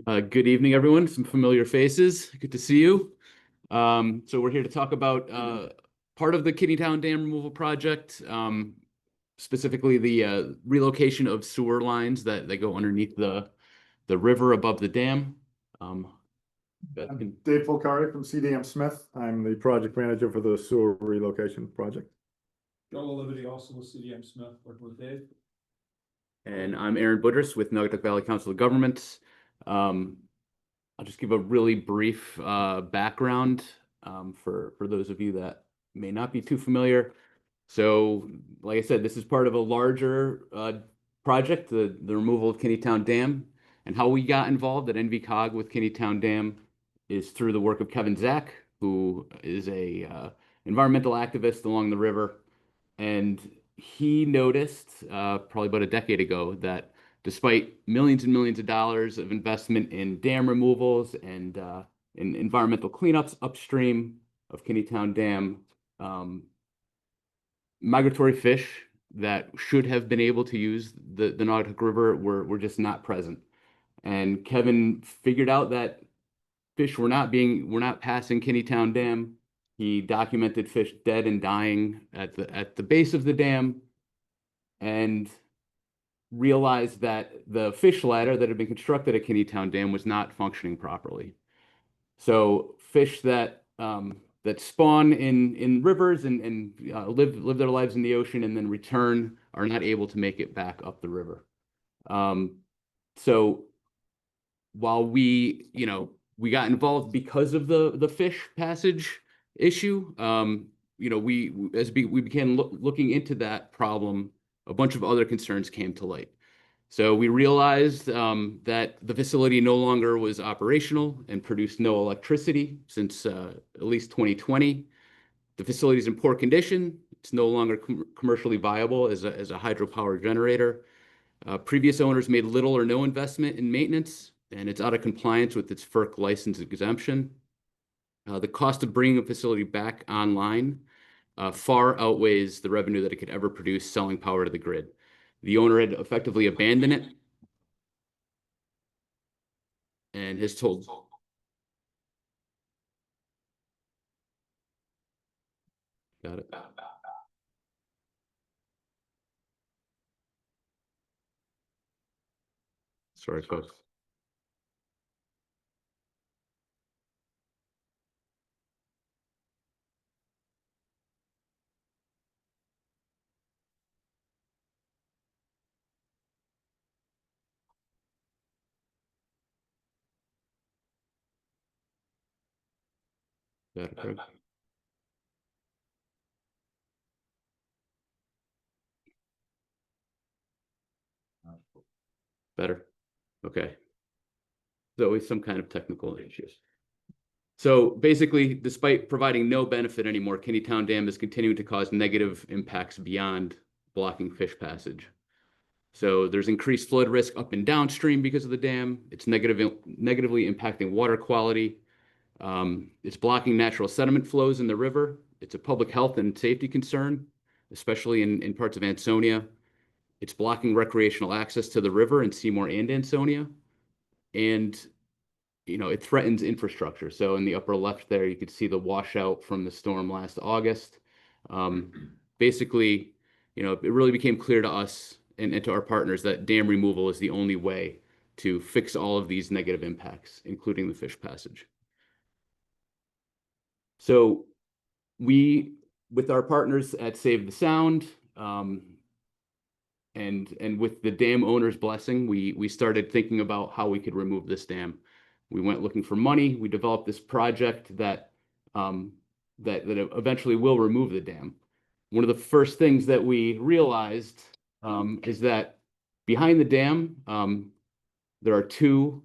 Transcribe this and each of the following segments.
Good evening, everyone. Some familiar faces. Good to see you. So we're here to talk about part of the Kittytown Dam removal project, specifically the relocation of sewer lines that go underneath the river above the dam. Beth I'm can- Dave Fulcari from CDM Smith. I'm the project manager for the sewer relocation project. Joel Liberty, also with CDM Smith, working with Dave. And I'm Aaron Budris with Naugatuck+Valley Council of Governments. I'll just give a really brief background for those of you that may not be too familiar. So, like I said, this is part of a larger project, the removal of Kittytown Dam. And how we got involved at NVCOG with Kittytown Dam is through the work of Kevin Zach, who is a environmental activist along the river. And he noticed probably about a decade ago that despite millions and millions of dollars of investment in dam removals and in environmental cleanups upstream of Kittytown Dam, migratory fish that should have been able to use the Naugatuck River were just not present. And Kevin figured out that fish were not passing Kittytown Dam. He documented fish dead and dying at the base of the dam, and realized that the fish ladder that had been constructed at Kittytown Dam was not functioning properly. So fish that spawn in rivers and live their lives in the ocean and then return are not able to make it back up the river. So while we got involved because of the fish passage issue, as we began looking into that problem, a bunch of other concerns came to light. So we realized that the facility no longer was operational and produced no electricity since at least 2020. The facility is in poor condition. It's no longer commercially viable as a hydropower generator. Previous owners made little or no investment in maintenance, and it's out of compliance with its FERC license exemption. The cost of bringing a facility back online far outweighs the revenue that it could ever produce selling power to the grid. The owner had effectively abandoned it and has told. Got it. Sorry, folks. Got it, Craig. Better. Okay. There's always some kind of technical issues. So basically, despite providing no benefit anymore, Kittytown Dam is continuing to cause negative impacts beyond blocking fish passage. So there's increased flood risk up and downstream because of the dam. It's negatively impacting water quality. It's blocking natural sediment flows in the river. It's a public health and safety concern, especially in parts of Ansonia. It's blocking recreational access to the river in Seymour and Ansonia. And it threatens infrastructure. So in the upper left there, you could see the washout from the storm last August. Basically, it really became clear to us and to our partners that dam removal is the only way to fix all of these negative impacts, including the fish passage. So we, with our partners at Save the Sound, and with the dam owner's blessing, we started thinking about how we could remove this dam. We went looking for money. We developed this project that eventually will remove the dam. One of the first things that we realized is that behind the dam, there are two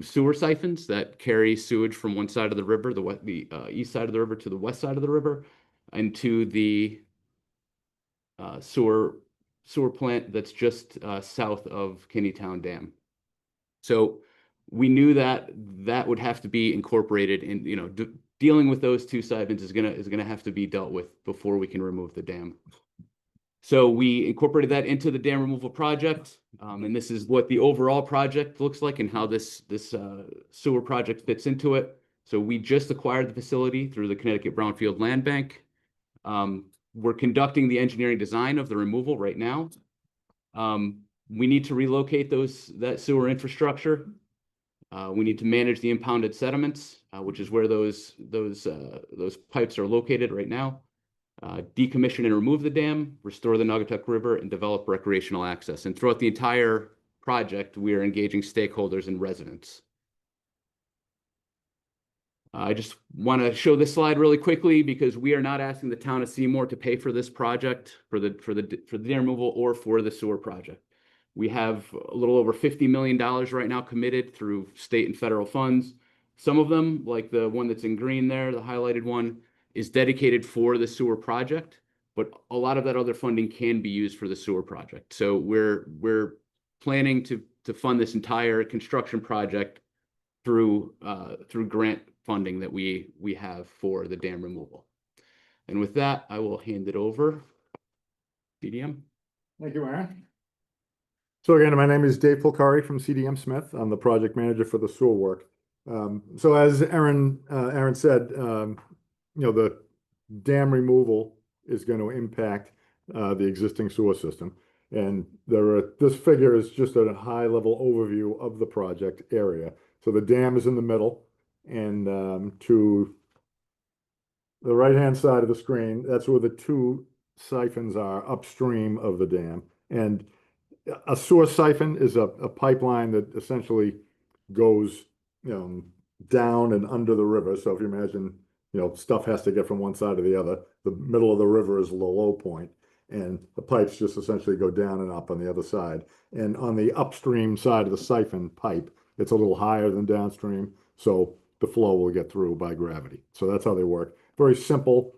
sewer siphons that carry sewage from one side of the river, the east side of the river, to the west side of the river, and to the sewer plant that's just south of Kittytown Dam. So we knew that would have to be incorporated in, dealing with those two siphons is gonna have to be dealt with before we can remove the dam. So we incorporated that into the dam removal project. And this is what the overall project looks like and how this sewer project fits into it. So we just acquired the facility through the Connecticut Brownfield Land Bank. We're conducting the engineering design of the removal right now. We need to relocate that sewer infrastructure. We need to manage the impounded sediments, which is where those pipes are located right now. Decommission and remove the dam, restore the Naugatuck River, and develop recreational access. And throughout the entire project, we are engaging stakeholders and residents. I just want to show this slide really quickly because we are not asking the town of Seymour to pay for this project, for the dam removal or for the sewer project. We have a little over $50 million right now committed through state and federal funds. Some of them, like the one that's in green there, the highlighted one, is dedicated for the sewer project, but a lot of that other funding can be used for the sewer project. So we're planning to fund this entire construction project through grant funding that we have for the dam removal. And with that, I will hand it over. CDM. Thank you, Aaron. So again, my name is Dave Polcari from CDM Smith. I'm the project manager for the sewer work. So as Aaron said, the dam removal is going to impact the existing sewer system. And this figure is just a high level overview of the project area. So the dam is in the middle, and to the right-hand side of the screen, that's where the two siphons are upstream of the dam. And a sewer siphon is a pipeline that essentially goes, down and under the river. So if you imagine, stuff has to get from one side to the other. The middle of the river is the low point, and the pipes just essentially go down and up on the other side. And on the upstream side of the siphon pipe, it's a little higher than downstream, so the flow will get through by gravity. So that's how they work. Very simple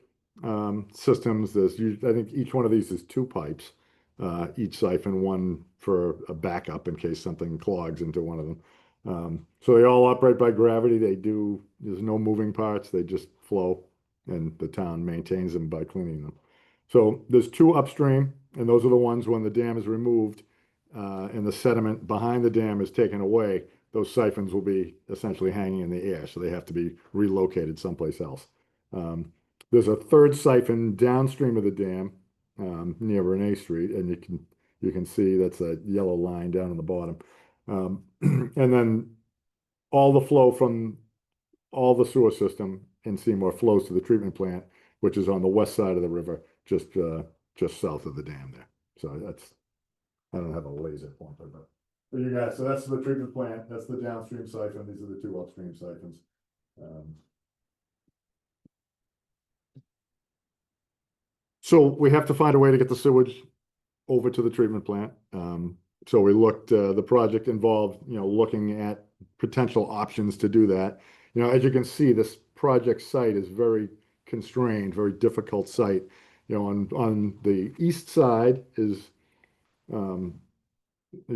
systems. I think each one of these is two pipes, each siphon, one for a backup in case something clogs into one of them. So they all operate by gravity. There's no moving parts. They just flow, and the town maintains them by cleaning them. So there's two upstream, and those are the ones when the dam is removed and the sediment behind the dam is taken away, those siphons will be essentially hanging in the air. So they have to be relocated someplace else. There's a third siphon downstream of the dam near Renee Street, and you can see that's a yellow line down on the bottom. And then all the flow from all the sewer system in Seymour flows to the treatment plant, which is on the west side of the river, just south of the dam there. So I don't have a laser pointer, but you guys, so that's the treatment plant, that's the downstream siphon, these are the two upstream siphons. So we have to find a way to get the sewage over to the treatment plant. So we looked, the project involved, looking at potential options to do that. As you can see, this project site is very constrained, very difficult site. On the east side is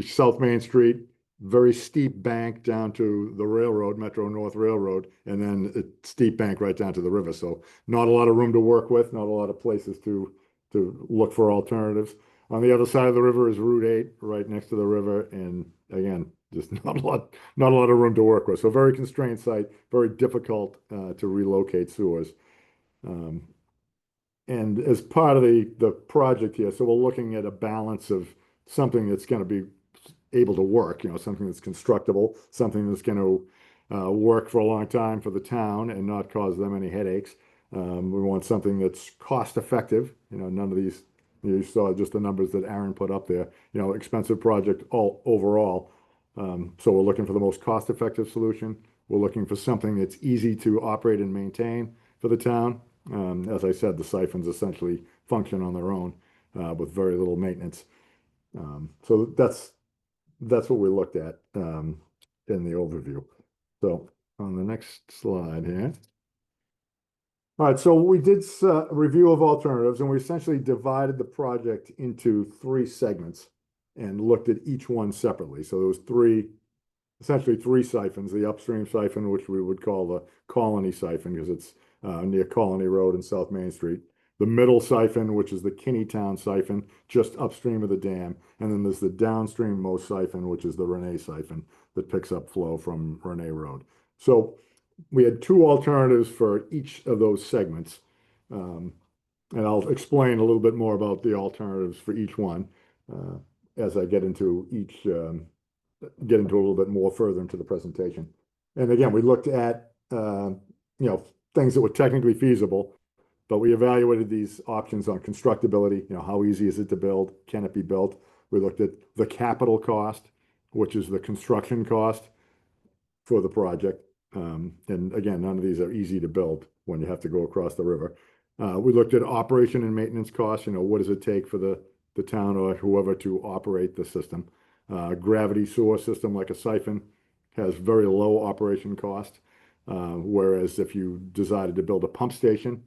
South Main Street, very steep bank down to the railroad, Metro North Railroad, and then a steep bank right down to the river. So not a lot of room to work with, not a lot of places to look for alternatives. On the other side of the river is Route 8, right next to the river, and again, just not a lot of room to work with. So very constrained site, very difficult to relocate sewers. And as part of the project here, so we're looking at a balance of something that's going to be able to work, something that's constructible, something that's going to work for a long time for the town and not cause them any headaches. We want something that's cost effective. None of these, you saw just the numbers that Aaron put up there, expensive project all overall. So we're looking for the most cost effective solution. We're looking for something that's easy to operate and maintain for the town. As I said, the siphons essentially function on their own with very little maintenance. So that's what we looked at in the overview. So on the next slide here. All right, so we did a review of alternatives, and we essentially divided the project into three segments and looked at each one separately. So there was essentially three siphons: the upstream siphon, which we would call the Colony siphon because it's near Colony Road and South Main Street. the middle siphon, which is the Kinneytown siphon, just upstream of the dam. And then there's the downstream most siphon, which is the Renee siphon that picks up flow from Renee Road. So we had two alternatives for each of those segments. And I'll explain a little bit more about the alternatives for each one as I get into each, get into a little bit more further into the presentation. And again, we looked at, things that were technically feasible, but we evaluated these options on constructability, how easy is it to build? Can it be built? We looked at the capital cost, which is the construction cost for the project. And again, none of these are easy to build when you have to go across the river. We looked at operation and maintenance costs, what does it take for the town or whoever to operate the system? Gravity sewer system like a siphon has very low operation cost. Whereas if you decided to build a pump station,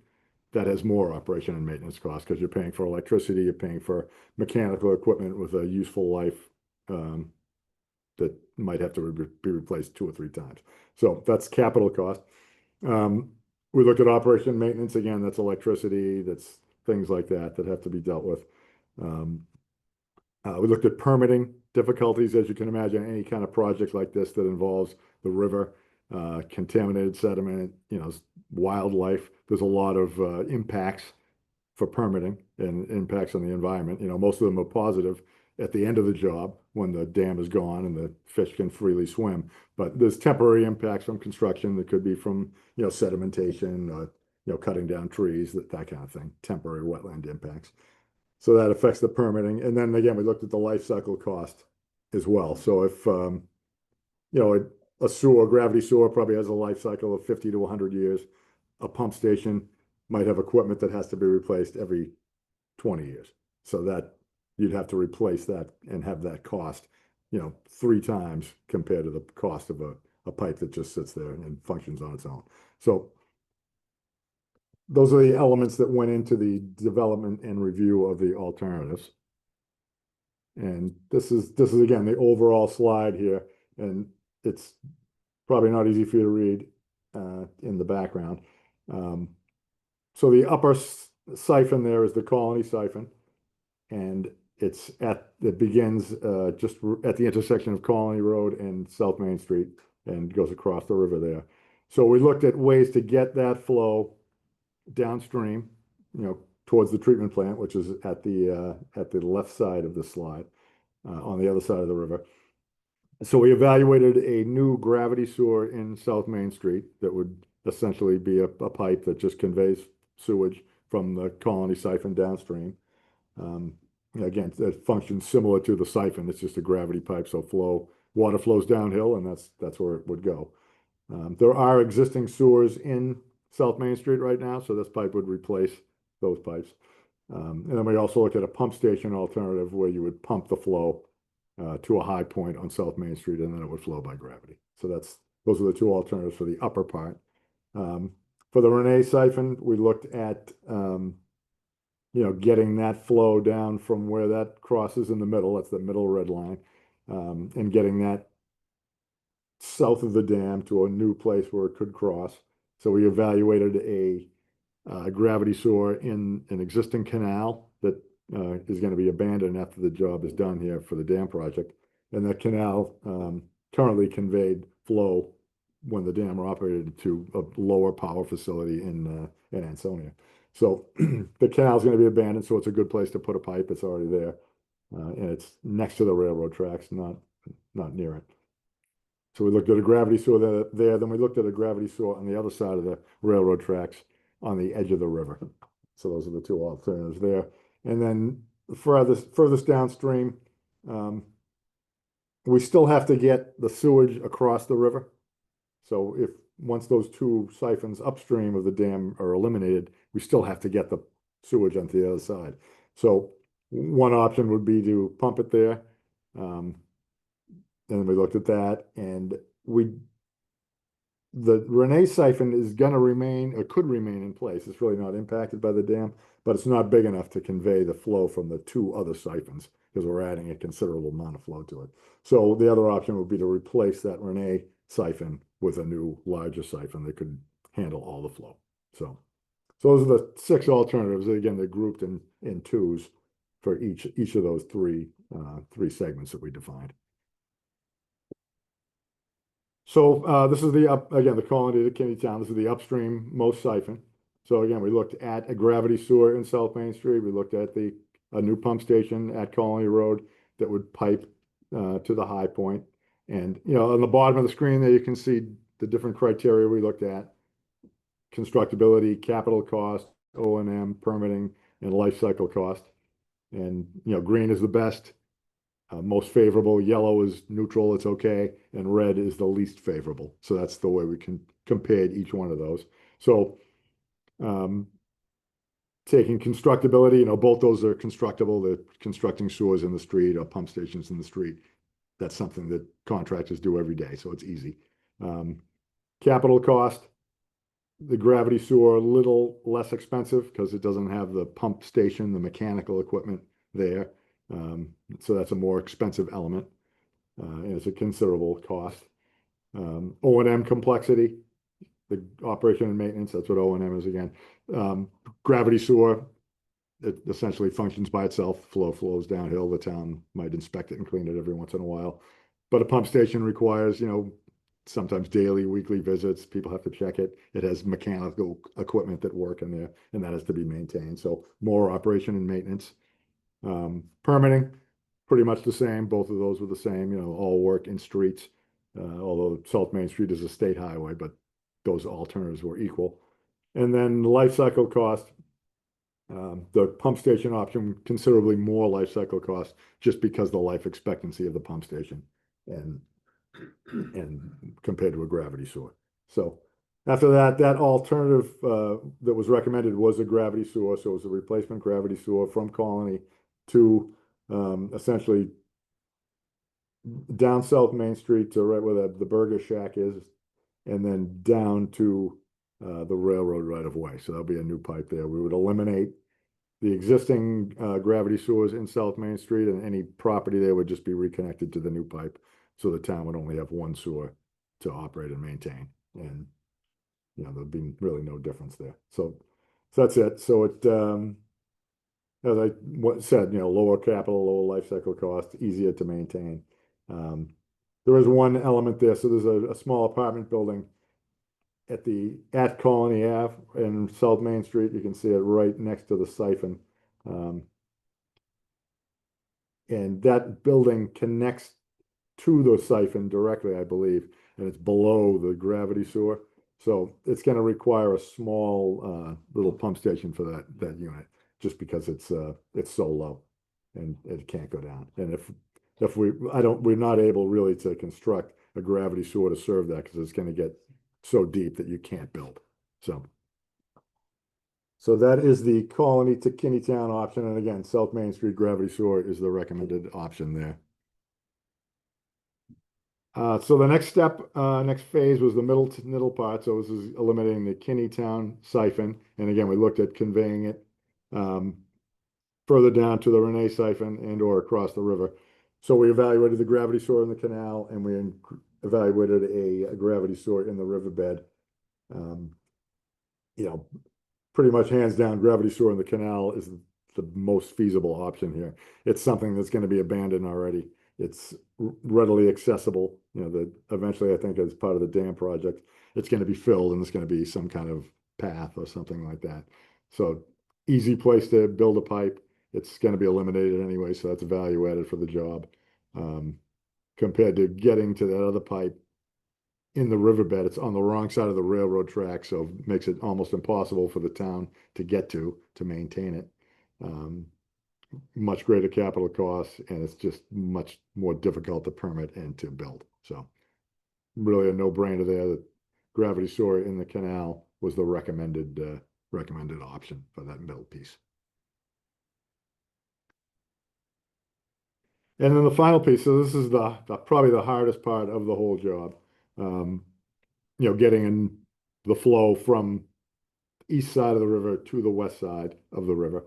that has more operation and maintenance costs because you're paying for electricity, you're paying for mechanical equipment with a useful life that might have to be replaced 2 or 3 times. So that's capital cost. We looked at operation and maintenance. Again, that's electricity, that's things like that have to be dealt with. We looked at permitting difficulties, as you can imagine, any kind of project like this that involves the river, contaminated sediment, wildlife. There's a lot of impacts for permitting and impacts on the environment. Most of them are positive at the end of the job when the dam is gone and the fish can freely swim. But there's temporary impacts from construction that could be from, sedimentation, cutting down trees, that kind of thing, temporary wetland impacts. So that affects the permitting. And then again, we looked at the life cycle cost as well. So if, a sewer, gravity sewer probably has a life cycle of 50 to 100 years. A pump station might have equipment that has to be replaced every 20 years. So that you'd have to replace that and have that cost, 3 times compared to the cost of a pipe that just sits there and functions on its own. So those are the elements that went into the development and review of the alternatives. And this is again, the overall slide here, and it's probably not easy for you to read in the background. So the upper siphon there is the Colony siphon, and it begins just at the intersection of Colony Road and South Main Street and goes across the river there. So we looked at ways to get that flow downstream, towards the treatment plant, which is at the left side of the slide, on the other side of the river. So we evaluated a new gravity sewer in South Main Street that would essentially be a pipe that just conveys sewage from the Colony siphon downstream. Again, it functions similar to the siphon. It's just a gravity pipe, so water flows downhill, and that's where it would go. There are existing sewers in South Main Street right now, so this pipe would replace those pipes. And then we also look at a pump station alternative where you would pump the flow to a high point on South Main Street, and then it would flow by gravity. So those are the 2 alternatives for the upper part. For the Renee siphon, we looked at getting that flow down from where that crosses in the middle, that's the middle red line, and getting that south of the dam to a new place where it could cross. So we evaluated a gravity sewer in an existing canal that is going to be abandoned after the job is done here for the dam project. And that canal currently conveyed flow when the dam operated to a lower power facility in Ansonia. So the canal is going to be abandoned, so it's a good place to put a pipe. It's already there, and it's next to the railroad tracks, not near it. So we looked at a gravity sewer there. Then we looked at a gravity sewer on the other side of the railroad tracks on the edge of the river. So those are the 2 alternatives there. And then furthest downstream, we still have to get the sewage across the river. So once those 2 siphons upstream of the dam are eliminated, we still have to get the sewage onto the other side. So one option would be to pump it there. And we looked at that, and the Renee siphon is going to remain, or could remain in place. It's really not impacted by the dam, but it's not big enough to convey the flow from the 2 other siphons because we're adding a considerable amount of flow to it. So the other option would be to replace that Renee siphon with a new larger siphon that could handle all the flow. So So those are the 6 alternatives. Again, they're grouped in twos for each of those three segments that we defined. So this is again, the colony to Kinney Town. This is the upstream most siphon. So again, we looked at a gravity sewer in South Main Street. We looked at a new pump station at Colony Road that would pipe to the high point. And, on the bottom of the screen there, you can see the different criteria we looked at: constructability, capital cost, O&M, permitting, and life cycle cost. And, green is the best, most favorable, yellow is neutral, it's okay, and red is the least favorable. So that's the way we can compare each one of those. So taking constructability, both those are constructible. The constructing sewers in the street or pump stations in the street, that's something that contractors do every day, so it's easy. Capital cost, the gravity sewer a little less expensive because it doesn't have the pump station, the mechanical equipment there. So that's a more expensive element, and it's a considerable cost. O&M complexity, the operation and maintenance, that's what O&M is again. Gravity sewer, it essentially functions by itself. Flow flows downhill. The town might inspect it and clean it every once in a while. But a pump station requires, sometimes daily, weekly visits. People have to check it. It has mechanical equipment that work in there, and that has to be maintained. So more operation and maintenance. Permitting, pretty much the same. Both of those were the same, all work in streets. Although South Main Street is a state highway, but those alternatives were equal. And then the life cycle cost, the pump station option, considerably more life cycle cost just because the life expectancy of the pump station and compared to a gravity sewer. So after that alternative that was recommended was a gravity sewer. So it was a replacement gravity sewer from Colony to essentially down South Main Street to right where the Burger Shack is, and then down to the railroad right of way. So that'll be a new pipe there. We would eliminate the existing gravity sewers in South Main Street, and any property there would just be reconnected to the new pipe. So the town would only have one sewer to operate and maintain. And, there'd be really no difference there. So that's it. So it, as I said, lower capital, lower life cycle cost, easier to maintain. There is one element there. So there's a small apartment building at Colony Ave and South Main Street. You can see it right next to the siphon. And that building connects to the siphon directly, I believe, and it's below the gravity sewer. So it's going to require a small little pump station for that unit, just because it's so low and it can't go down. And we're not able really to construct a gravity sewer to serve that, because it's going to get so deep that you can't build. So that is the Colony to Kinney Town option. And again, South Main Street gravity sewer is the recommended option there. So the next step, next phase was the middle part. So this is eliminating the Kinney Town siphon. And again, we looked at conveying it further down to the Renee siphon and or across the river. So we evaluated the gravity sewer in the canal, and we evaluated a gravity sewer in the riverbed. Pretty much hands down, gravity sewer in the canal is the most feasible option here. It's something that's going to be abandoned already. It's readily accessible. Eventually, I think as part of the dam project, it's going to be filled, and it's going to be some kind of path or something like that. So easy place to build a pipe. It's going to be eliminated anyway, so that's value added for the job. Compared to getting to that other pipe in the riverbed, it's on the wrong side of the railroad track, so it makes it almost impossible for the town to get to maintain it. Much greater capital costs, and it's just much more difficult to permit and to build. So really a no-brainer there. The gravity sewer in the canal was the recommended option for that middle piece. And then the final piece, so this is probably the hardest part of the whole job. Getting in the flow from east side of the river to the west side of the river.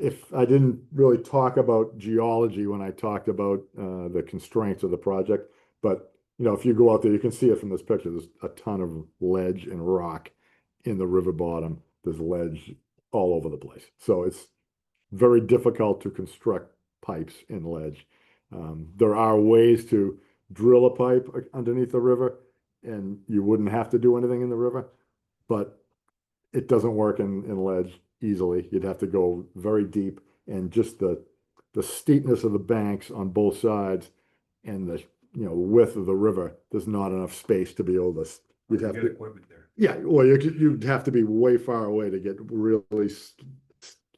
If I didn't really talk about geology when I talked about the constraints of the project, but if you go out there, you can see it from this picture. There's a ton of ledge and rock in the river bottom. there's ledge all over the place. So it's very difficult to construct pipes in ledge. There are ways to drill a pipe underneath the river, and you wouldn't have to do anything in the river, but it doesn't work in ledge easily. You'd have to go very deep, and just the steepness of the banks on both sides and the width of the river, there's not enough space to be able to. You'd have Get to, equipment there. yeah, well, you'd have to be way far away to get really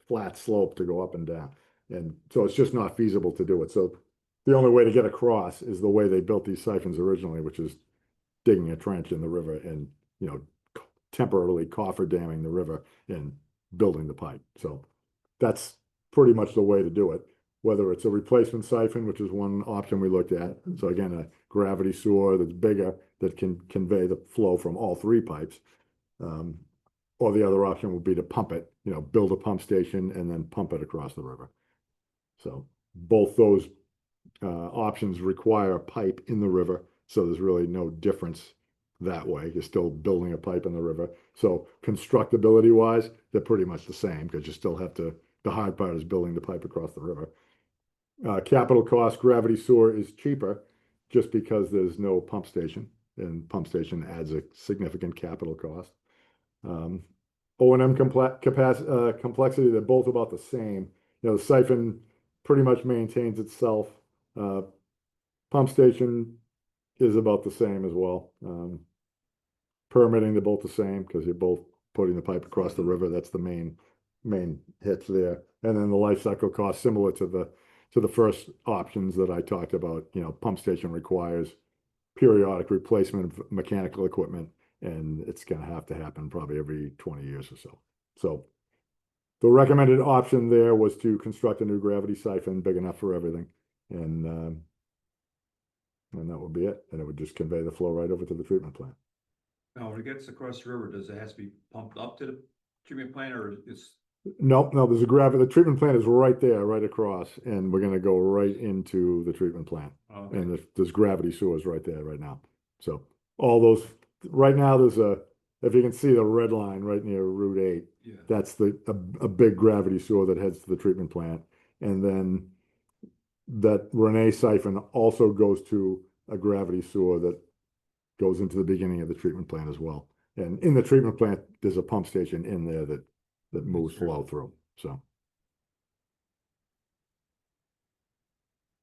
flat slope to go up and down. And so it's just not feasible to do it. So the only way to get across is the way they built these siphons originally, which is digging a trench in the river and, temporarily coffer damming the river and building the pipe. So that's pretty much the way to do it. Whether it's a replacement siphon, which is one option we looked at. So again, a gravity sewer that's bigger that can convey the flow from all three pipes. Or the other option would be to pump it, build a pump station and then pump it across the river. So both those options require a pipe in the river. So there's really no difference that way. You're still building a pipe in the river. So constructability wise, they're pretty much the same because you still have to, the hard part is building the pipe across the river. Capital cost, gravity sewer is cheaper just because there's no pump station, and pump station adds a significant capital cost. O&M complexity, they're both about the same. The siphon pretty much maintains itself. Pump station is about the same as well. Permitting, they're both the same because you're both putting the pipe across the river. That's the main hits there. And then the life cycle cost, similar to the first options that I talked about. Pump station requires periodic replacement of mechanical equipment, and it's going to happen probably every 20 years or so. So the recommended option there was to construct a new gravity siphon big enough for everything, and that would be it. And it would just convey the flow right over to the treatment plant. Now, when it gets across the river, does it have to be pumped up to the treatment plant, or it's? No, there's the treatment plant is right there, right across, and we're gonna go right into the treatment plant. Okay. And there's gravity sewers right there right now. So all those, right now, if you can see the red line right near Route 8, Yeah. that's a big gravity sewer that heads to the treatment plant. And then that Renee siphon also goes to a gravity sewer that goes into the beginning of the treatment plant as well. And in the treatment plant, there's a pump station in there that moves flow through. So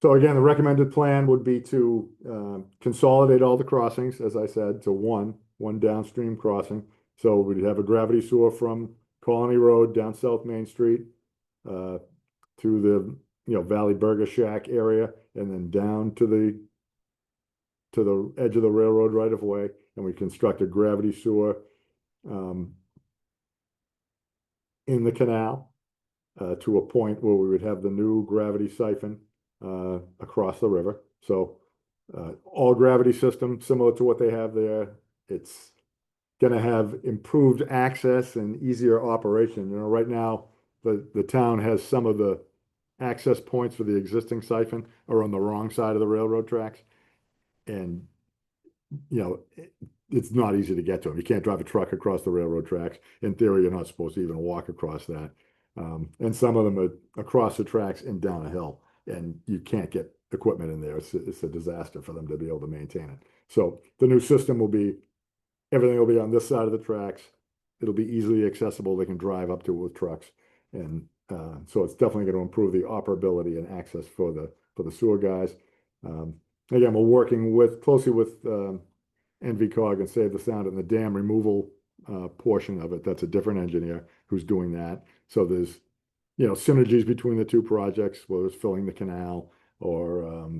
again, the recommended plan would be to consolidate all the crossings, as I said, to one downstream crossing. So we'd have a gravity sewer from Colony Road down South Main Street to the Valley Burger Shack area, and then down to the edge of the railroad right of way, and we construct a gravity sewer in the canal to a point where we would have the new gravity siphon across the river. So all gravity system similar to what they have there. It's going to have improved access and easier operation. Right now the town has some of the access points for the existing siphon are on the wrong side of the railroad tracks. And, it's not easy to get to them. You can't drive a truck across the railroad tracks. In theory, you're not supposed to even walk across that. And some of them are across the tracks and down a hill, and you can't get equipment in there. It's a disaster for them to be able to maintain it. So the new system will be, everything will be on this side of the tracks. It'll be easily accessible. They can drive up to it with trucks. And so it's definitely going to improve the operability and access for the sewer guys. Again, we're working closely with NVCOG and Save the Sound and the dam removal portion of it. That's a different engineer who's doing that. So there's synergies between the two projects, whether it's filling the canal or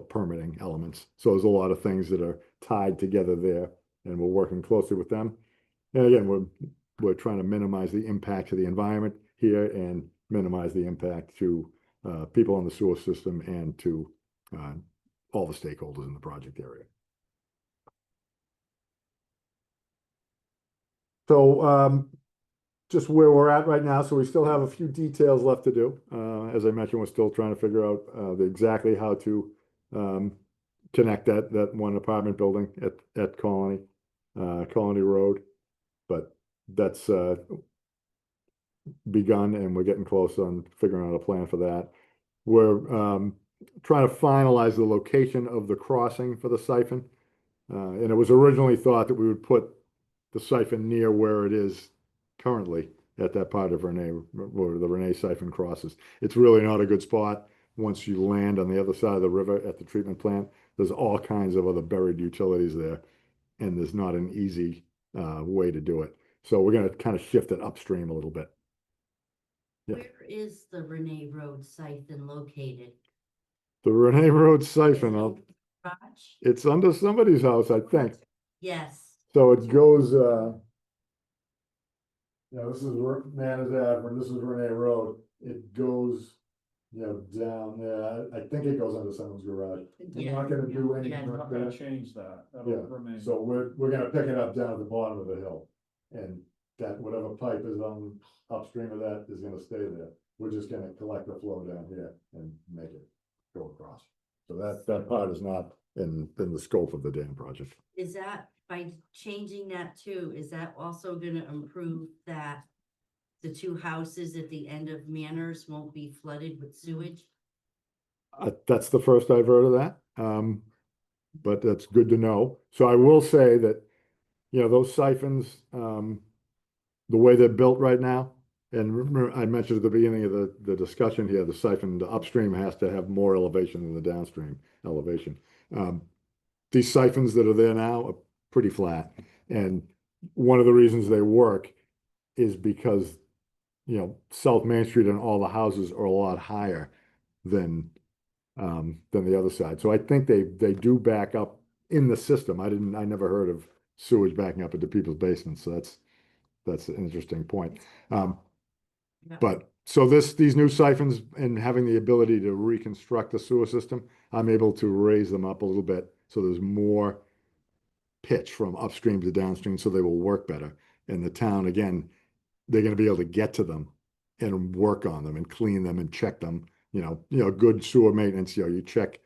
permitting elements. So there's a lot of things that are tied together there, and we're working closely with them. And again, we're trying to minimize the impact to the environment here and minimize the impact to people on the sewer system and to all the stakeholders in the project area. So just where we're at right now. So we still have a few details left to do. As I mentioned, we're still trying to figure out exactly how to connect that one apartment building at Colony Road. But that's begun, and we're getting close on figuring out a plan for that. We're trying to finalize the location of the crossing for the siphon. And it was originally thought that we would put the siphon near where it is currently at that part of Renee, where the Renee siphon crosses. It's really not a good spot. Once you land on the other side of the river at the treatment plant, there's all kinds of other buried utilities there, and there's not an easy way to do it. So we're going to kind of shift it upstream a little bit. Yeah. Where is the Renee Road siphon located? The Renee Road siphon, Garage? it's under somebody's house, I think. Yes. So it goes, this is Manners Ave, and this is Renee Road. It goes, down there. I think it goes under someone's garage. We're Yeah. not gonna do Yeah. anything We're like not gonna that. change that. Yeah, That'll remain. so we're gonna pick it up down at the bottom of the hill. And that whatever pipe is on upstream of that is gonna stay there. We're just gonna collect the flow down here and make it go across. So that part is not in the scope of the dam project. Is that, by changing that too, is that also gonna improve that the two houses at the end of Manners won't be flooded with sewage? That's the first I've heard of that. But that's good to know. So I will say that, those siphons, the way they're built right now, and remember I mentioned at the beginning of the discussion here, the siphon, the upstream has to have more elevation than the downstream elevation. These siphons that are there now are pretty flat. And one of the reasons they work is because, South Main Street and all the houses are a lot higher than the other side. So I think they do back up in the system. I never heard of sewage backing up into people's basements. So that's an interesting point. Yeah. But so these new siphons and having the ability to reconstruct the sewer system, I'm able to raise them up a little bit. So there's more pitch from upstream to downstream, so they will work better. And the town, again, they're going to be able to get to them and work on them and clean them and check them. Good sewer maintenance, you check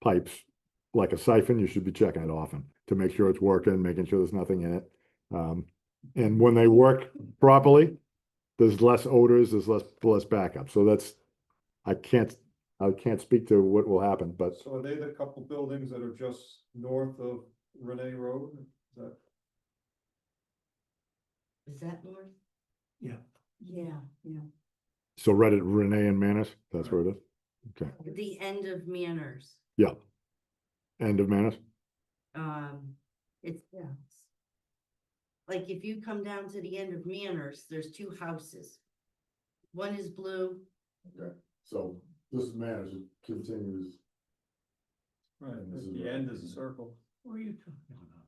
pipes like a siphon, you should be checking it often to make sure it's working, making sure there's nothing in it. And when they work properly, there's less odors, there's less backup. So I can't speak to what will happen, but So are they the couple buildings that are just north of Renee Road? Is that? Is that north? Yeah. Yeah, yeah. so Reddit, Renee and Manners, that's where it is. Okay, The end of Manners. yeah. End of Manners. It's, yeah. Like if you come down to the end of Manners, there's two houses. One is blue. Okay, so this is Manners, it continues. Right, And this at is the right. end is a circle. What are you talking about?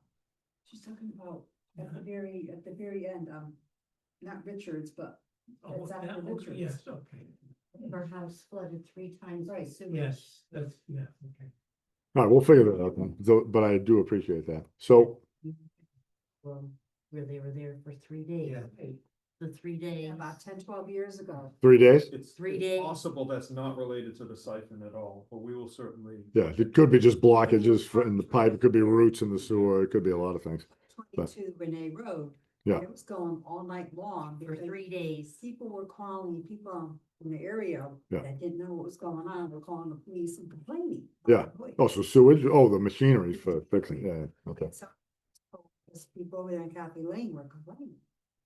She's talking about at the very end, not Richards, but Oh, That's after that, okay, Richards. yes, okay, Her house flooded 3 times with Right. sewage. yes, that's, yeah, okay. All right, we'll figure that out then. So, but I do appreciate that. So, Where they were there for 3 days. Yeah. The 3 days. yeah, about 10, 12 years ago. 3 days? It's 3 it's days. possible that's not related to the siphon at all, but we will certainly. Yeah, it could be just blockages in the pipe, it could be roots in the sewer, it could be a lot of things. 22 Renee Road. Yeah. and It was going all night long. For because 3 days. People were calling, people from the area Yeah. that didn't know what was going on, were calling the police and complaining. Yeah. Oh, so sewage, the machinery for fixing, yeah, okay, So people over there in Kathy Lane were complaining.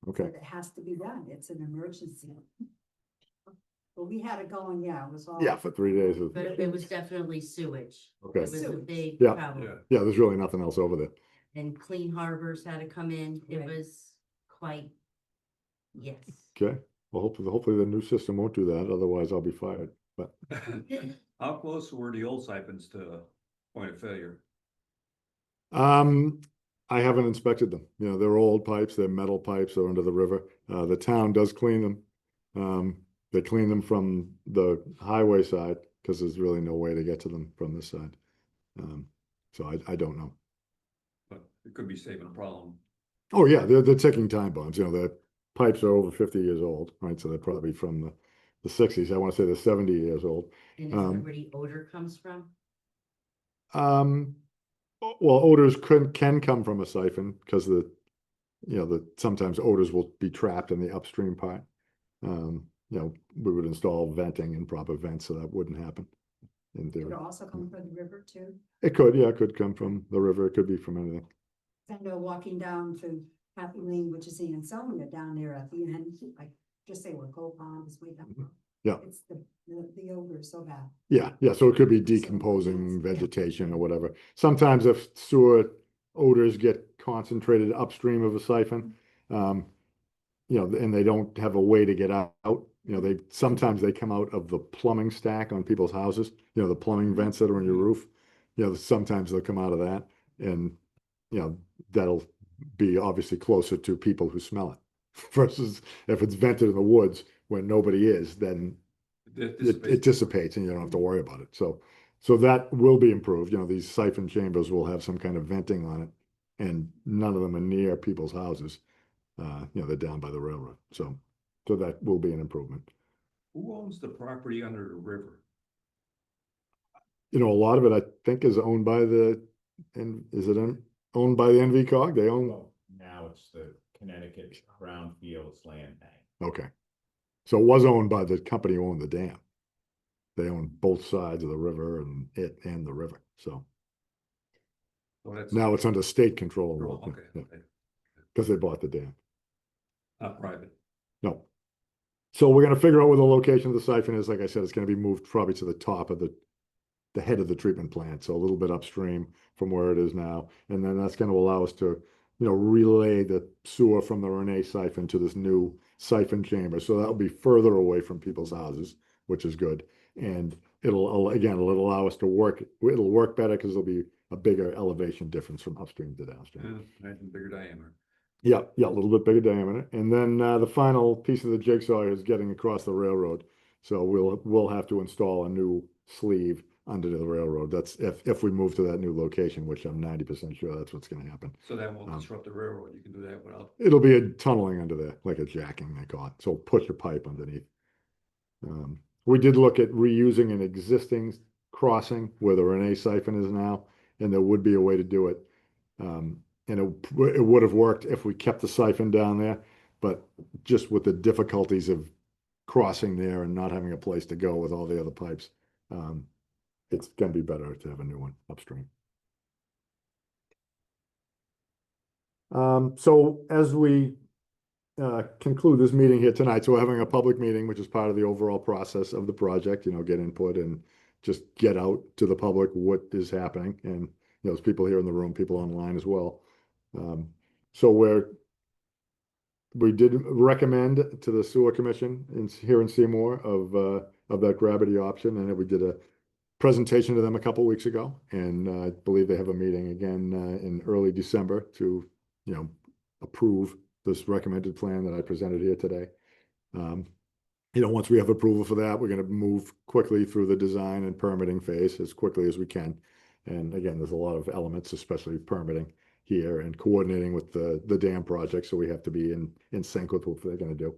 okay. It has to be done. It's an emergency. But we had it going, yeah, it was all. Yeah, for 3 days. But it was definitely sewage. Okay. It was a Sewage. big Yeah. problem. Yeah, there's really nothing else over there. And Clean Harbors had to come in. It Right. was quite, yes. Okay, well, hopefully the new system won't do that, otherwise I'll be fired, but. How close were the old siphons to point of failure? I haven't inspected them, they're old pipes, they're metal pipes, they're under the river, the town does clean them. They clean them from the highway side, because there's really no way to get to them from this side. So I don't know. But it could be saving a problem. Oh, yeah, they're ticking time bombs, the pipes are over 50 years old, right, so they're probably from the 60s, I wanna say they're 70 years old. And is that where the odor comes from? Well, odors can come from a siphon, because sometimes odors will be trapped in the upstream part. we would install venting and proper vents, so that wouldn't happen in Would theory. it also come from the river too? It could, yeah, it could come from the river, it could be from anything. I know walking down to Happy Lane, which is in Sylvia down there at the end, like, just say where Cold Pond is way down. Mm-hmm. Yeah. It's the odor is so bad. Yeah, so it could be So, decomposing yeah. vegetation or whatever. Sometimes if sewer odors get concentrated upstream of a siphon, and they don't have a way to get out, sometimes they come out of the plumbing stack on people's houses, the plumbing vents that are on your roof. Sometimes they'll come out of that, and, that'll be obviously closer to people who smell it. Versus if it's vented in the woods where nobody is, then it dissipates and you don't have to worry about it. So that will be improved. These siphon chambers will have some kind of venting on it, and none of them are near people's houses. They're down by the railroad. So that will be an improvement. Who owns the property under the river? A lot of it, I think, is owned by owned by the NVCOG? They own, Well, now it's the Connecticut Brownfields Land Bank. okay. So it was owned by the company who owned the dam. They own both sides of the river and the river. So So that's now it's under state control. okay. Because they bought the dam. Not private. No. So we're gonna figure out where the location of the siphon is. Like I said, it's gonna be moved probably to the top of the head of the treatment plant, so a little bit upstream from where it is now. And then that's gonna allow us to, relay the sewer from the Renee siphon to this new siphon chamber. So that'll be further away from people's houses, which is good. And it'll allow us to work, it'll work better because there'll be a bigger elevation difference from upstream to downstream. Imagine bigger diameter. Yeah, a little bit bigger diameter. And then the final piece of the jigsaw is getting across the railroad. So we'll have to install a new sleeve under the railroad. That's if we move to that new location, which I'm 90% sure that's what's gonna happen. So that won't disrupt the railroad. You can do that without. It'll be a tunneling under there, like a jacking, they call it. So push a pipe underneath. We did look at reusing an existing crossing where the Renee siphon is now, and there would be a way to do it. And it would have worked if we kept the siphon down there, but just with the difficulties of crossing there and not having a place to go with all the other pipes, it's gonna be better to have a new one upstream. So as we conclude this meeting here tonight, so we're having a public meeting, which is part of the overall process of the project, get input and just get out to the public what is happening. And there's people here in the room, people online as well. So we did recommend to the sewer commission here in Seymour of that gravity option, and we did a presentation to them a couple weeks ago, and I believe they have a meeting again in early December to approve this recommended plan that I presented here today. Once we have approval for that, we're going to move quickly through the design and permitting phase as quickly as we can. And again, there's a lot of elements, especially permitting here and coordinating with the dam project. So we have to be in sync with what they're going to do.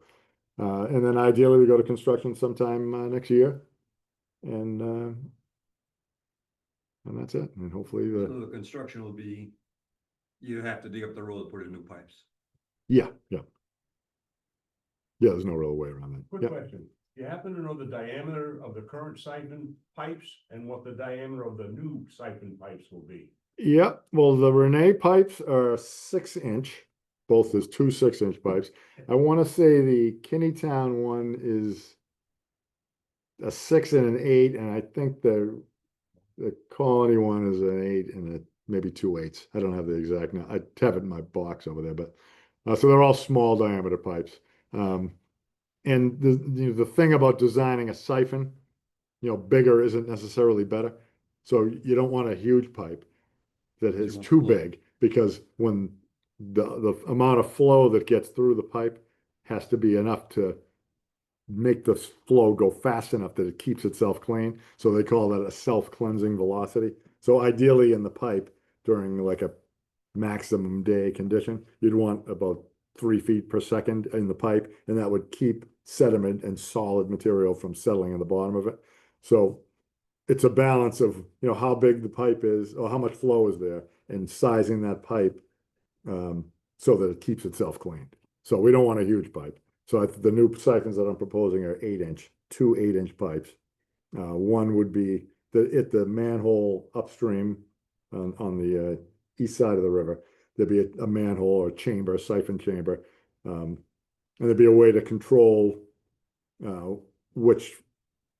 And then ideally we go to construction sometime next year. And that's it. And hopefully So the construction will be, you have to dig up the road to put in new pipes. yeah. There's no real way around that. Quick question. Do you happen to know the diameter of the current siphon pipes and what the diameter of the new siphon pipes will be? Yeah, well, the Renee pipes are 6-inch. Both there's 2 6-inch pipes. I want to say the Kinneytown one is a 6 and an 8, and I think the Colony one is an 8 and maybe 2 8s. I don't have the exact now. I have it in my box over there, but so they're all small diameter pipes. And the thing about designing a siphon, bigger isn't necessarily better. So you don't want a huge pipe that is too big, because when the amount of flow that gets through the pipe has to be enough to make the flow go fast enough that it keeps itself clean. So they call that a self-cleansing velocity. So ideally in the pipe during like a maximum day condition, you'd want about 3 feet per second in the pipe, and that would keep sediment and solid material from settling in the bottom of it. So it's a balance of, how big the pipe is or how much flow is there, and sizing that pipe so that it keeps itself clean. So we don't want a huge pipe. So the new siphons that I'm proposing are 8-inch, two 8-inch pipes. One would be the manhole upstream on the east side of the river. There'd be a manhole or chamber, siphon chamber. And there'd be a way to control which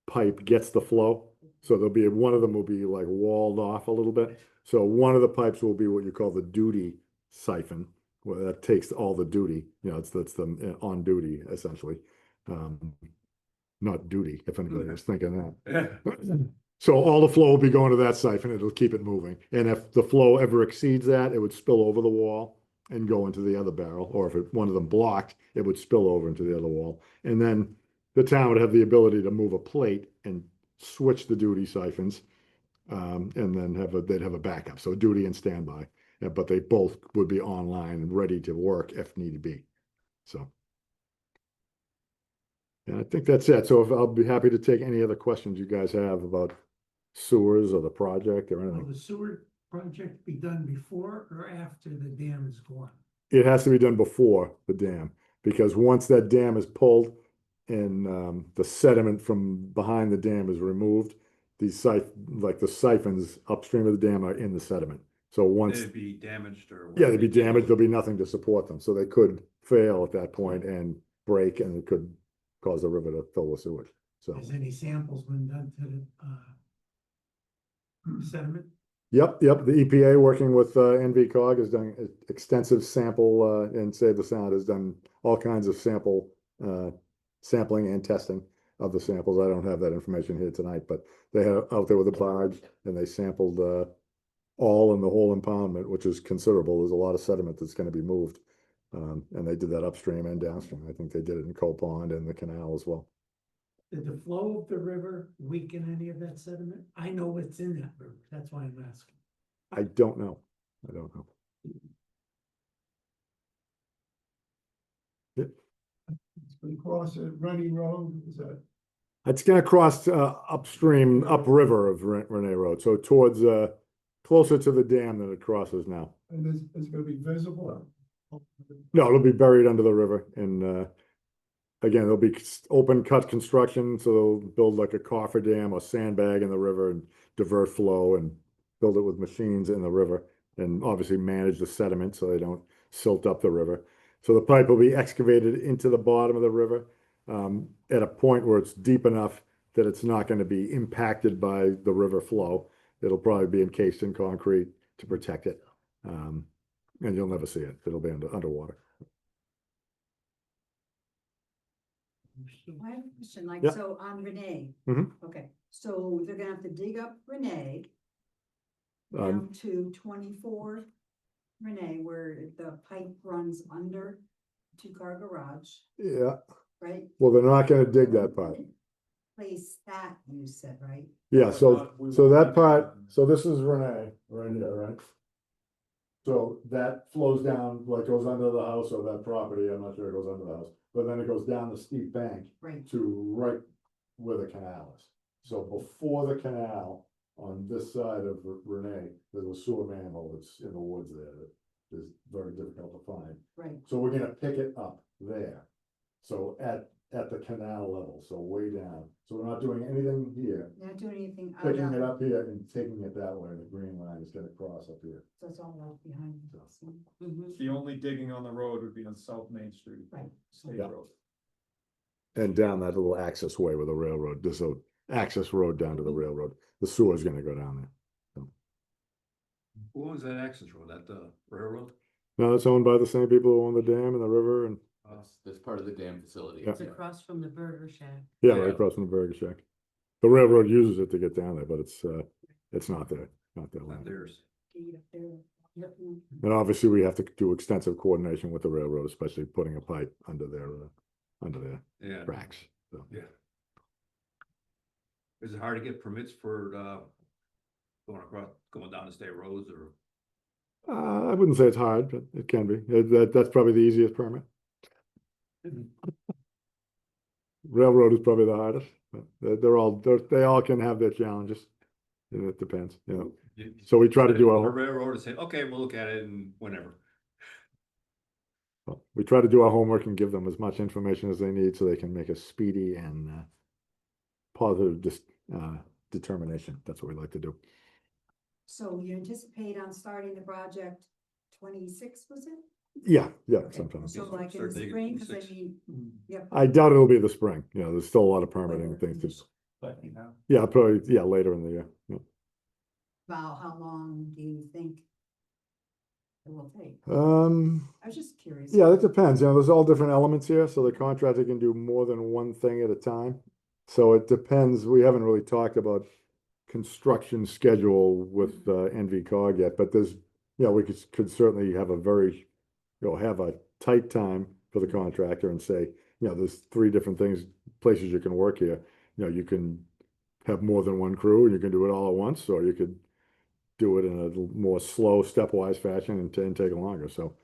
pipe gets the flow. So there'll be, one of them will be like walled off a little bit. So one of the pipes will be what you call the duty siphon, where that takes all the duty, that's the on duty essentially. Not duty, if anybody was thinking that. So all the flow will be going to that siphon. It'll keep it moving. And if the flow ever exceeds that, it would spill over the wall and go into the other barrel. Or if one of them blocked, it would spill over into the other wall. And then the town would have the ability to move a plate and switch the duty siphons. And then they'd have a backup. So duty and standby. But they both would be online and ready to work if need be. So. And I think that's it. So I'll be happy to take any other questions you guys have about sewers or the project or Will anything. the sewer project be done before or after the dam is gone? It has to be done before the dam, because once that dam is pulled and the sediment from behind the dam is removed, the siphons upstream of the dam are in the sediment. So once, They'd be damaged or. yeah, they'd be damaged. There'll be nothing to support them. So they could fail at that point and break, and it could cause the river to fill with sewage. So, Has any samples been done to the sediment? yep. The EPA working with NVCOG has done extensive sample and Save the Sound has done all kinds of sampling and testing of the samples. I don't have that information here tonight, but they have out there with a barge and they sampled all in the whole impoundment, which is considerable. There's a lot of sediment that's going to be moved. And they did that upstream and downstream. I think they did it in Coal Pond and the canal as well. Did the flow of the river weaken any of that sediment? I know it's in that river. That's why I'm asking. I don't know. Yep. It's gonna cross a running road, is that? It's going to cross upstream, upriver of Renee Road. So towards closer to the dam than it crosses now. And it's gonna be visible? No, it'll be buried under the river. And again, there'll be open cut construction. So they'll build like a cofferdam or sandbag in the river and divert flow and build it with machines in the river and obviously manage the sediment so they don't silt up the river. So the pipe will be excavated into the bottom of the river at a point where it's deep enough that it's not going to be impacted by the river flow. It'll probably be encased in concrete to protect it. And you'll never see it. It'll be underwater. I have a question, like, Yeah. so on Renee. Mhm. Okay, so they're gonna have to dig up Renee Um, down to 24 Renee, where the pipe runs under two-car garage, Yeah, right? well, they're not going to dig that part. Place that, you said, right? Yeah, so that part, so this is Renee right here, right? So that flows down, like goes under the house or that property, I'm not sure it goes under the house, but then it goes down the steep bank Right, to right where the canal is. So before the canal, on this side of Renee, there's a sewer manhole that's in the woods there that is very difficult to find. right. So we're gonna pick it up there. So at the canal level, so way down. So we're not doing anything here. You're not doing anything out Picking it of, up here and taking it that way, the green line is gonna cross up here. so it's all out behind. Mhm. The only digging on the road would be on South Main Street. Right. State Yeah. Road. And down that little access way with the railroad, there's a access road down to the railroad. The sewer's gonna go down there. Who owns that access road? That the railroad? No, it's owned by the same people who own the dam and the river and, That's part of the dam facility. Yeah. It's across from the burger shack. yeah, Yeah. right across from the Burger Shack. The railroad uses it to get down there, but it's not there, not their Not land. theirs. Gate up there. Yep. And obviously, we have to do extensive coordination with the railroad, especially putting a pipe under their Yeah. tracks. So, Yeah. Is it hard to get permits for going down the state roads or? I wouldn't say it's hard, but it can be. That's probably the easiest permit. Railroad is probably the hardest, but they all can have their challenges. And it depends, So we try to do a our, railroad to say, okay, we'll look at it and whenever. Well, we try to do our homework and give them as much information as they need so they can make a speedy and positive determination. That's what we like to do. So you anticipate on starting the project 26, was it? Yeah, yeah, Okay, sometimes. so like in Start the digging spring, because I 26. mean, yep. I doubt it'll be the spring. You know, there's still a lot of permitting and things to. But, you know. Yeah, probably, yeah, later in the year. Yeah. About how long do you think it will take? I was just curious. Yeah, it depends. You know, there's all different elements here, so the contractor can do more than one thing at a time. So it depends. We haven't really talked about construction schedule with NVCOG yet, but there's, yeah, we could certainly have a very, have a tight time for the contractor and say, there's 3 different places you can work here. You can have more than one crew and you can do it all at once, or you could do it in a more slow, stepwise fashion and take longer. So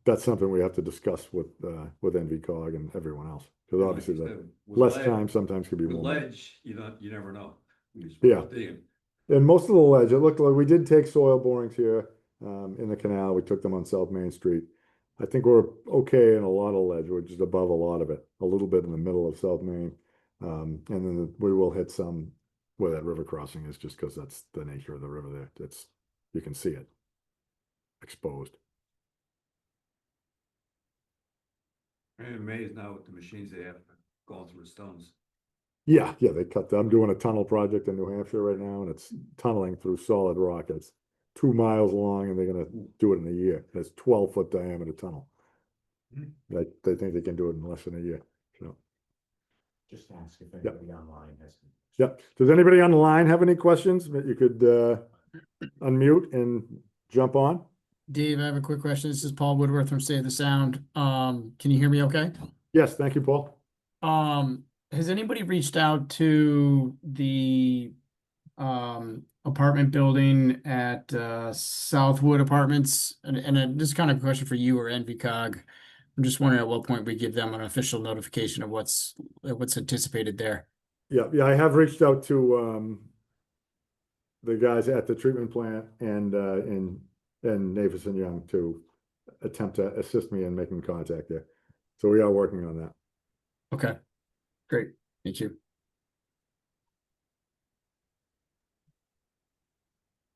that's something we have to discuss with NVCOG and everyone else, because Like obviously you the said, with less ledge- time sometimes could be With more money. ledge, you never know. You just Yeah. digging. And most of the ledge, it looked like we did take soil borings here in the canal. We took them on South Main Street. I think we're okay in a lot of ledge. We're just above a lot of it, a little bit in the middle of South Main. And then we will hit some where that river crossing is, just because that's the nature of the river there. You can see it exposed. I'm amazed now with the machines they have going through the stones. Yeah, they I'm doing a tunnel project in New Hampshire right now, and it's tunneling through solid rock. It's 2 miles long, and they're gonna do it in a year. It's 12-foot diameter tunnel. They think they can do it in less than a year. So, Just ask if anybody online has. yep. Does anybody on the line have any questions that you could unmute and jump on? Dave, I have a quick question. This is Paul Woodworth from Save the Sound. Can you hear me okay? Yes, thank you, Paul. Has anybody reached out to the apartment building at Southwood Apartments? And this is kind of a question for you or NVCOG. I'm just wondering at what point we give them an official notification of what's anticipated there. Yeah, I have reached out to the guys at the treatment plant and Navis and Young to attempt to assist me in making contact there. So we are working on that. Okay, great. Thank you.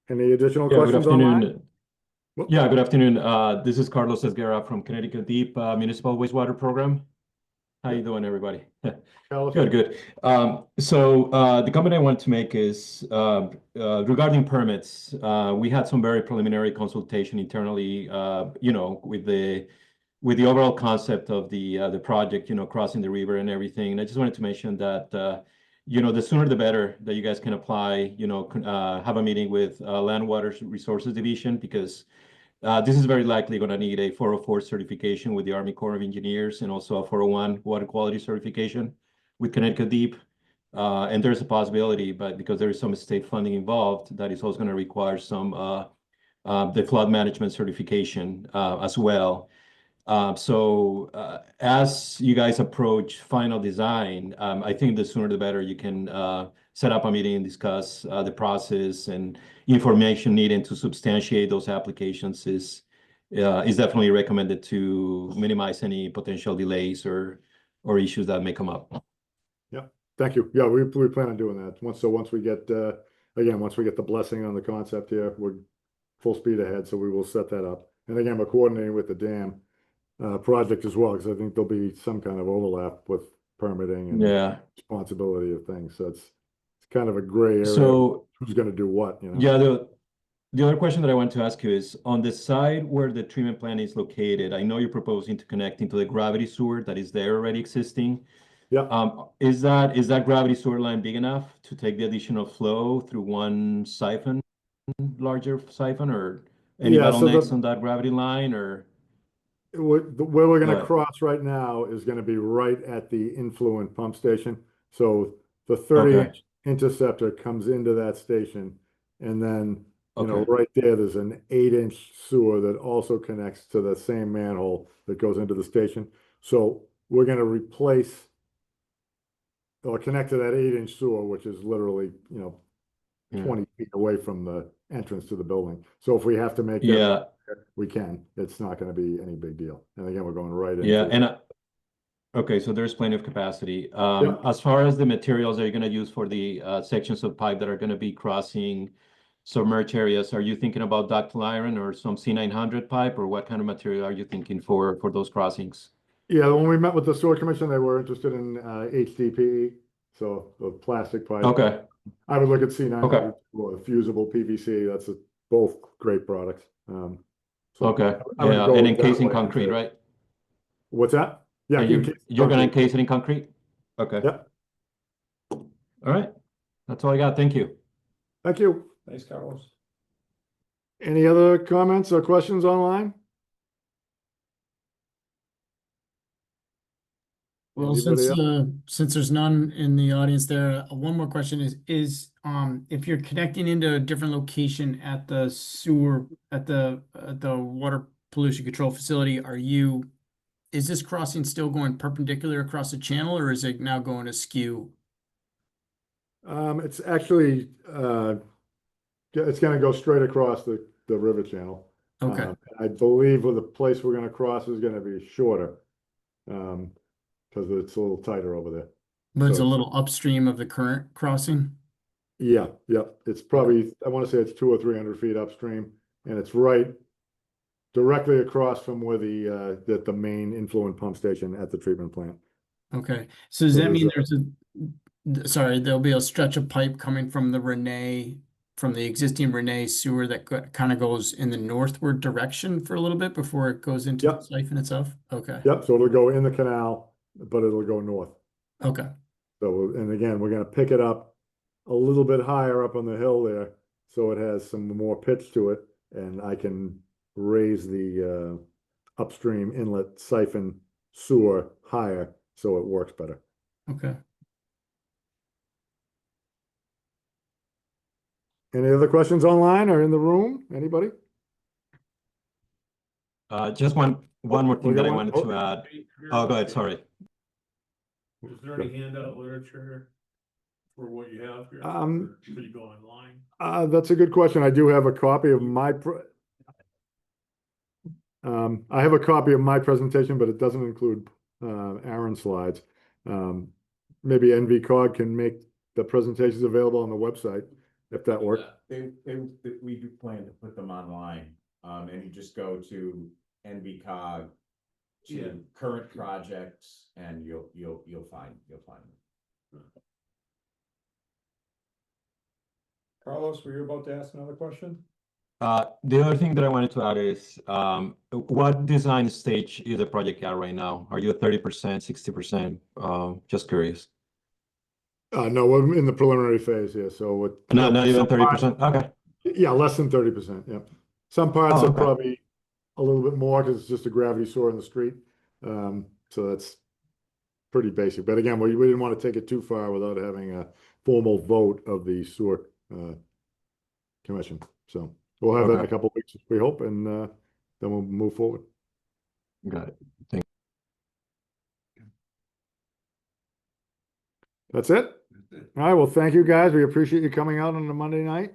Any additional Yeah, good questions online? afternoon. Yeah, good afternoon. This is Carlos Esguerra from Connecticut Deep Municipal Wastewater Program. How you doing, everybody? Good. So the comment I want to make is regarding permits. We had some very preliminary consultation internally, with the overall concept of the project, crossing the river and everything. And I just wanted to mention that the sooner the better that you guys can apply, have a meeting with Land Water Resources Division, because this is very likely going to need a 404 certification with the Army Corps of Engineers and also a 401 water quality certification with Connecticut Deep. And there's a possibility, but because there is some state funding involved, that is also going to require some the flood management certification as well. So as you guys approach final design, I think the sooner the better you can set up a meeting and discuss the process, and information needed to substantiate those applications is definitely recommended to minimize any potential delays or issues that may come up. Yeah, thank you. Yeah, we plan on doing that. Once we get the blessing on the concept here, we're full speed ahead. So we will set that up. And again, we're coordinating with the dam project as well, because I think there'll be some kind of overlap with permitting and responsibility of things. So it's kind of a gray area. So who's going to do what? Yeah, the other question that I want to ask you is on the side where the treatment plant is located. I know you're proposing to connect into the gravity sewer that is there already existing. Yeah. Is that gravity sewer line big enough to take the additional flow through one siphon, larger siphon, or any bottlenecks on that gravity line, or? Where we're going to cross right now is going to be right at the influent pump station. So the 30-inch interceptor comes into that station, and then right there's an 8-inch sewer that also connects to the same manhole that goes into the station. So we're going to replace or connect to that 8-inch sewer, which is literally 20 feet away from the entrance to the building. So if we have to make we can. It's not gonna be any big deal. And again, we're going right into. Yeah, and okay, so there's plenty of capacity. As far as the materials that you're gonna use for the sections of pipe that are gonna be crossing submerged areas, are you thinking about ductile iron or some C900 pipe, or what kind of material are you thinking for those crossings? Yeah, when we met with the sewer commission, they were interested in HDPE, so the plastic pipe. Okay, I would look at C900 Okay. or fusible PVC. That's both great products. So okay, I would yeah, go and with that encasing way concrete, instead. right? What's that? Yeah, And encased you're gonna concrete. encase it in concrete? Okay. Yep. All right, that's all I got. Thank you. Thank you. Thanks, Carlos. Any other comments or questions online? Well, Anybody else? since there's none in the audience there, one more question is if you're connecting into a different location at the sewer, at the water pollution control facility, is this crossing still going perpendicular across the channel, or is it now going askew? It's actually, it's gonna go straight across the river channel. Okay, I believe where the place we're gonna cross is gonna be shorter. Cause it's a little tighter over there. but it's a so- little upstream of the current crossing? Yeah, it's probably, I wanna say it's 200 or 300 feet upstream, and it's right directly across from where the main influent pump station at the treatment plant. Okay, so does So that mean there's sorry, there'll be a stretch of pipe coming from from the existing Renee sewer that kind of goes in the northward direction for a little bit before it goes into the Yep. siphon itself? Okay, Yep, so it'll go in the canal, but it'll go north. okay, So, and again, we're gonna pick it up a little bit higher up on the hill there, so it has some more pitch to it, and I can raise the upstream inlet siphon sewer higher, so it works better. okay. Any other questions online or in the room? Anybody? Just one more thing we that got I one- wanted oh. to add. Oh, go ahead, sorry. Is there any handout literature for what you have here? Um, Or should you go online? That's a good question. I do have a copy of I have a copy of my presentation, but it doesn't include Aaron's slides. Maybe NVCOG can make the presentations available on the website, if that works. We do plan to put them online, and you just go to NVCOG Yeah. to current projects, and you'll find them. Carlos, were you about to ask another question? The other thing that I wanted to add is, what design stage is the project at right now? Are you at 30%, 60%? Just curious. No, we're in the preliminary phase here, so with. Not even some parts- 30%? Okay. Yeah, less than 30%, yeah. Some parts Oh, are okay. probably a little bit more because it's just a gravity sewer in the street. So that's pretty basic. But again, we didn't want to take it too far without having a formal vote of the sewer commission. So we'll have that in a Okay. couple of weeks, we hope, and then we'll move forward. Got it. That's it? All right, well, thank you, guys. We appreciate you coming out on a Monday night.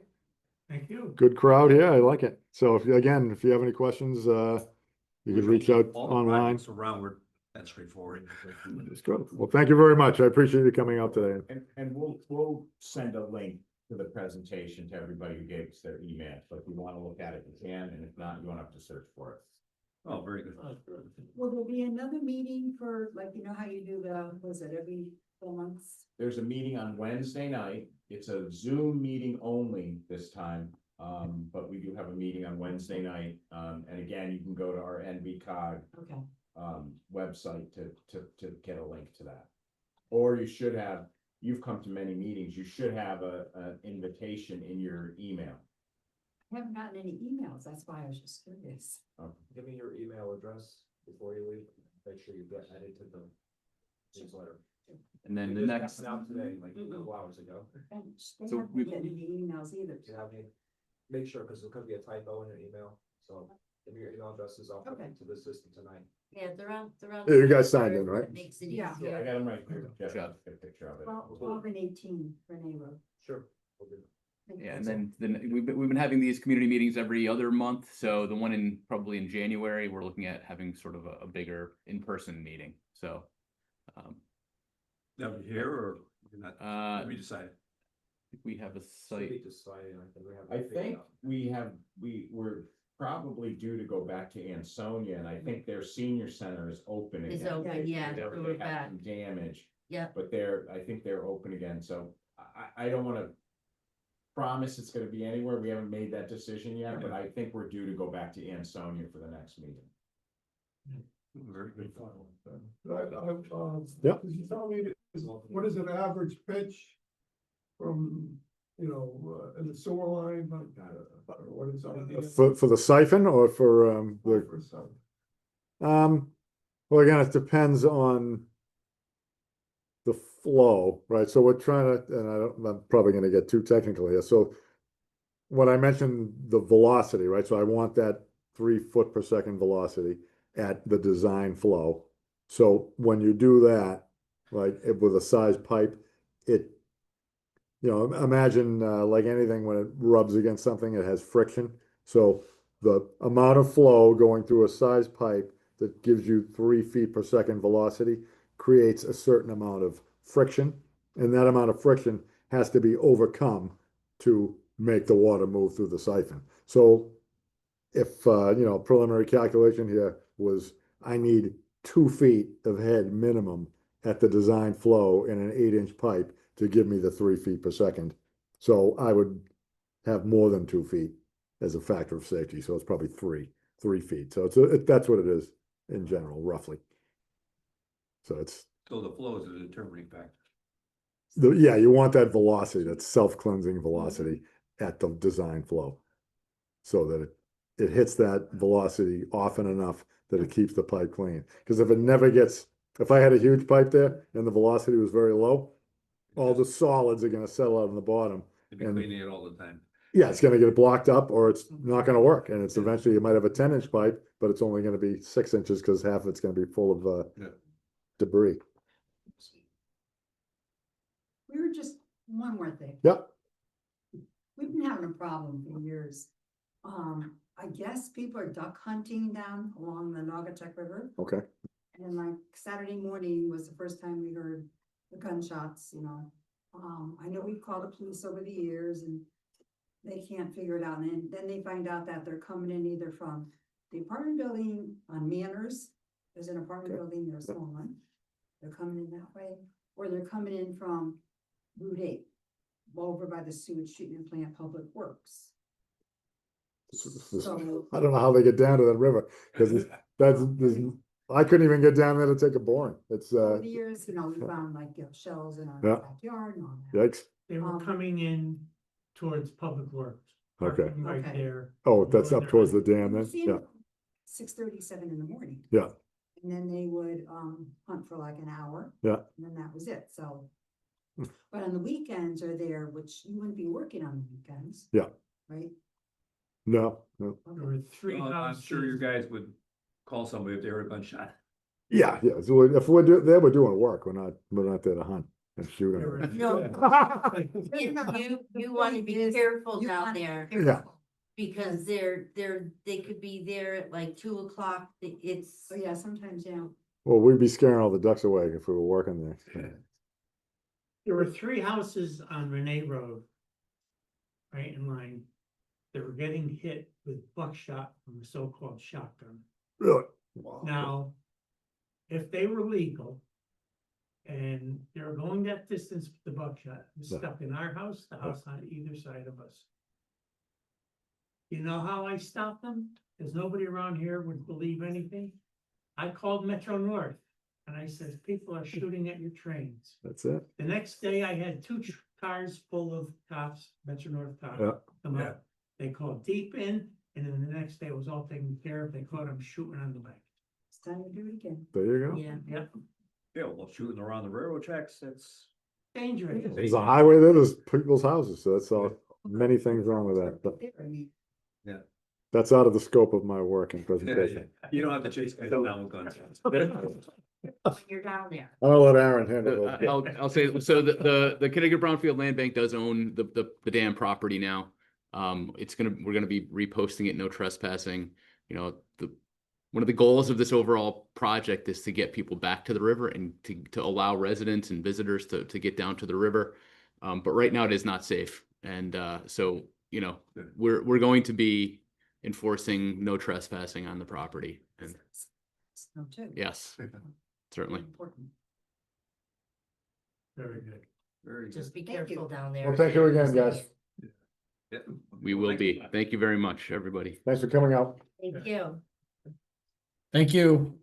Thank you. Good crowd here. I like it. So if you have any questions, you could reach out All the online. projects around were that straightforward. That's good. Well, thank you very much. I appreciate you coming out today. And we'll send a link to the presentation to everybody who gave us their email. So if you want to look at it, you can, and if not, you won't have to search for it. Oh, very good. Will there be another meeting for, like, you know how you do was it every 4 months? There's a meeting on Wednesday night. It's a Zoom meeting only this time. But we do have a meeting on Wednesday night. And again, you can go to our NVCOG Okay, website to get a link to that. Or you've come to many meetings, you should have an invitation in your email. I haven't gotten any emails, that's why I was just curious. Give me your email address before you leave. Make sure you get added to the newsletter. And then the Just next, sent out today, like a couple hours ago. They So haven't we- gotten any emails either. Do you have any? Make sure, because there could be a typo in your email, so give me your email addresses, I'll put Okay. them to the system tonight. Yeah, they're on. Yeah, you guys signed in, right? That makes it Yeah. easier. I got them right here. Jeff, Yeah. get a picture of it. 12 and 18 Renee Road. Sure. We'll do. Yeah, and then we've been having these community meetings every other month, so the one probably in January, we're looking at having sort of a bigger in-person meeting, so. That we here or you're not, we decided? We have a So we site, decided, I think we have. I think we're probably due to go back to Ansonia, and I think their senior center is open Is again. open, yeah, They so they we're had back. some damage, Yep, but I think they're open again, so I don't wanna promise it's gonna be anywhere, we haven't made that decision yet, but I think we're due to go back to Ansonia for the next meeting. Very good. Yeah. Could you tell me, what is an average pitch from, in the sewer line, what is that? For the siphon or for, well, again, it depends on the flow, right? So we're trying to, and I'm probably gonna get too technical here, so when I mentioned the velocity, right? So I want that 3 foot per second velocity at the design flow. So when you do that, right, with a size pipe, imagine like anything, when it rubs against something, it has friction. So the amount of flow going through a size pipe that gives you 3 feet per second velocity creates a certain amount of friction. And that amount of friction has to be overcome to make the water move through the siphon. So if, preliminary calculation here was, I need 2 feet of head minimum at the design flow in an 8-inch pipe to give me the 3 feet per second. So I would have more than 2 feet as a factor of safety. So it's probably 3 feet. So that's what it is in general, roughly. So So the flow is a determining factor. yeah, you want that velocity, that self-cleansing velocity at the design flow. So that it hits that velocity often enough that it keeps the pipe clean. Because if I had a huge pipe there and the velocity was very low, all the solids are gonna settle out on the bottom. You'd be And- cleaning it all the time. Yeah, it's gonna get blocked up or it's not gonna work. And it's eventually, you might have a 10-inch pipe, but it's only gonna be 6 inches because half of it's gonna be full of Yeah. debris. We were just, one more thing. Yep. We've been having a problem for years. I guess people are duck hunting down along the Naugatuck River. Okay. And like Saturday morning was the first time we heard the gunshots, I know we've called the police over the years and they can't figure it out. And then they find out that they're coming in either from the apartment building on Manners. There's an apartment Okay. building, there's one. They're coming in that way, or they're coming in from Route 8, over by the sewage treatment plant, Public Works. So, I don't know how they get down to that river, because I couldn't even get down there to take a boring. It's, over the years, we found like shells in our Yeah. backyard and all that. yikes. They were coming in towards Public Works. Okay. parking Right Okay. there. Oh, that's up towards the dam then? Yeah, 6:37 in the morning. yeah, And then they would hunt for like an hour. Yeah. And then that was it, so. But on the weekends are there, which you wouldn't be working on the weekends. Yeah. Right? no. There were 3 Well, I'm houses. sure you guys would call somebody if they heard a gunshot. Yeah, yeah, so if we're there, we're doing work, we're not there to hunt and shoot There were- them. No. Like, you want to be Is- careful you down wanna be there. Yeah. Because they could be there at like 2 o'clock, it's. Oh, yeah, sometimes, yeah. Well, we'd be scaring all the ducks away if we were working there. There were 3 houses on Renee Road. Right in line. That were getting hit with buckshot from a so-called shotgun. Really? Now, if they were legal. And they were going that distance with the buckshot, it was Yeah. stuck in our house, the house on either side of us. You know how I stopped them? Cause nobody around here would believe anything. I called Metro North and I said, people are shooting at your trains. That's it? The next day I had 2 cars full of cops, Metro North cops. Yeah. Come Yeah. up, they called deep in, and then the next day it was all taken care of, they caught them shooting on the way. It's time to do it again. There you go. Yeah. Yep, Yeah, well, shooting around the railroad tracks, that's. dangerous. There's a highway there, there's people's houses, so that's all, many things wrong with that, but There, I mean, that's out of the scope of my work and presentation. You don't have to chase guys down with guns. when you're down there. I'm gonna let Aaron handle those. I'll say, so the Connecticut Brownfield Land Bank does own the dam property now. We're gonna be reposting it, no trespassing. You know, one of the goals of this overall project is to get people back to the river and to allow residents and visitors to get down to the river. But right now it is not safe. And so, you know, we're going to be enforcing no trespassing on the property. And No, too. yes, certainly. Important. Very good. Very good. Just be Thank you. careful down there. Well, thank you again, guys. Yeah. We will be. Thank you very much, everybody. Thanks for coming out. Thank you. Thank you.